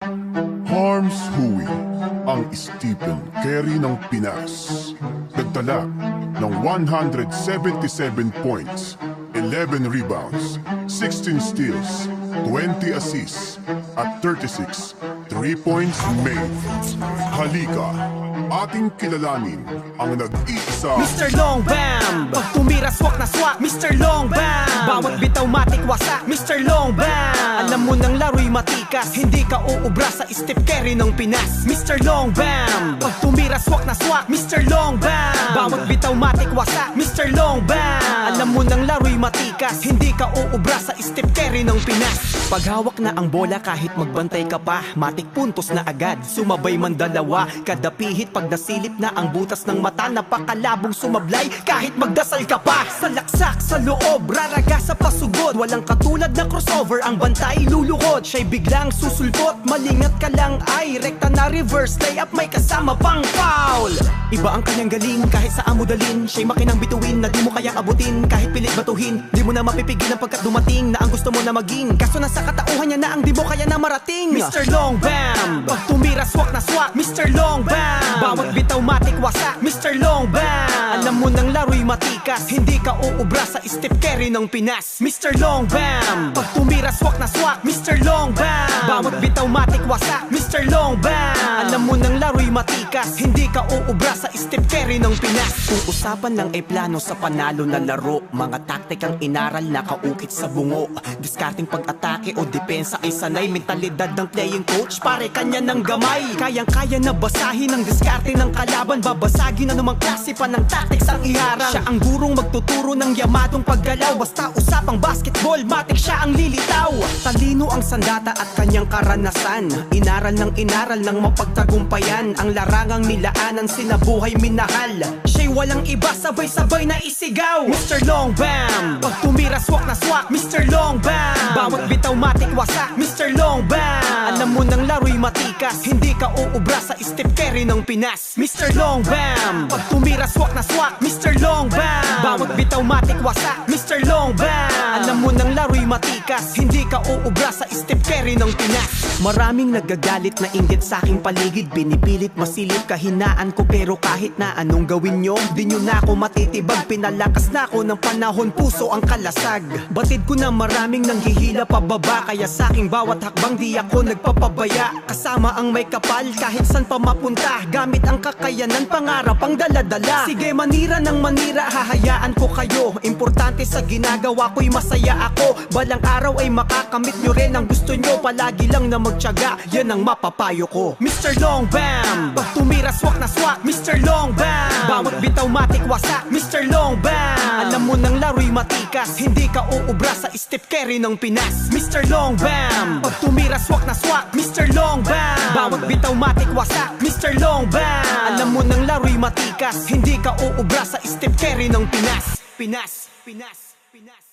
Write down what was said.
Harms Hui, ang Stephen Curry ng Pinas. Nagtala ng 177 points, 11 rebounds, 16 steals, 20 assists, at 36 3 points made. Halika, ating kilalanin ang nag-iisa Mr. Long Bam. Pag tumira swak na swak, Mr. Long Bam. Bawat bitaw matik wasak, Mr. Long Bam. Alam mo ng laro'y matikas, hindi ka uubra sa Steph Curry ng Pinas, Mr. Long Bam. Pag tumira swak na swak, Mr. Long Bam. Bawat bitaw matik wasak, Mr. Long Bam. Alam mo ng laro'y matikas, hindi ka uubra sa Steph Curry ng Pinas. Paghawak na ang bola kahit magbantay ka pa, matik puntos na agad, sumabay man dalawa. Kada pihit pag nasilip na ang butas ng mata, napakalabong sumablay kahit magdasal ka pa. Sa laksak sa loob, raraga sa pasugod, walang katulad na crossover, ang bantay lulukod. Siya'y biglang susulpot, malingat ka lang ay rekta na reverse layup, may kasama pang foul. Iba ang kanyang galing kahit saan mo dalin, siya'y makinang bituin na di mo kaya abutin. Kahit pilit batuhin, di mo na mapipigilan pagkat dumating na ang gusto mo na maging, kaso nasa katauhan niya na ang di mo kaya na marating. Mr. Long Bam. Pag tumira swak na swak, Mr. Long Bam. Bawat bitaw matik wasak, Mr. Long Bam. Alam mo ng laro'y matikas, hindi ka uubra sa Steph Curry ng Pinas, Mr. Long Bam. Pag tumira swak na swak, Mr. Long Bam. Bawat bitaw matik wasak, Mr. Long Bam. Alam mo ng laro'y matikas, hindi ka uubra sa Steph Curry ng Pinas. Kung usapan lang ay plano sa panalo na laro, mga taktikang inaral na kaukit sa bungo, diskarting pag-atake o depensa ay sanay, mentalidad ng playing coach pare kanya ng gamay. Kayang-kaya na basahin ang diskarte ng kalaban, babasagin na namang klase pa ng tactics ang iharang. Siya ang gurong magtuturo ng yamatong paggalaw, basta usapang basketball, matik siya ang lilitaw. Talino ang sandata at kanyang karanasan, inaral ng mapagtagumpayan, ang larangang nilaanan sinabuhay minahal. Siya'y walang iba, sabay-sabay na isigaw, Mr. Long Bam. Pag tumira swak na swak, Mr. Long Bam. Bawat bitaw matik wasak, Mr. Long Bam. Alam mo ng laro'y matikas, hindi ka uubra sa Steph Curry ng Pinas, Mr. Long Bam. Pag tumira swak na swak, Mr. Long Bam. Bawat bitaw matik wasak, Mr. Long Bam. Alam mo ng laro'y matikas, hindi ka uubra sa Steph Curry ng Pinas. Maraming nagagalit na inggit sa aking paligid, binipilit masilip kahinaan ko, pero kahit na anong gawin nyo, di nyo na ako matitibag. Pinalakas na ako ng panahon, puso ang kalasag. Batid ko na maraming nanghihila pababa, kaya sa aking bawat hakbang di ako nagpapabaya. Kasama ang may kapal kahit san pa mapunta, gamit ang kakayanan, pangarap ang daladala. Sige manira ng manira, hahayaan ko kayo, importante sa ginagawa ko'y masaya ako. Balang araw ay makakamit nyo rin ang gusto nyo, palagi lang na magtiyaga, yan ang mapapayo ko, Mr. Long Bam. Pag tumira swak na swak, Mr. Long Bam. Bawat bitaw matik wasak, Mr. Long Bam. Alam mo ng laro'y matikas, hindi ka uubra sa Steph Curry ng Pinas, Mr. Long Bam. Pag tumira swak na swak, Mr. Long Bam. Bawat bitaw matik wasak, Mr. Long Bam. Alam mo ng laro'y matikas, hindi ka uubra sa Steph Curry ng Pinas, Pinas, Pinas, Pinas.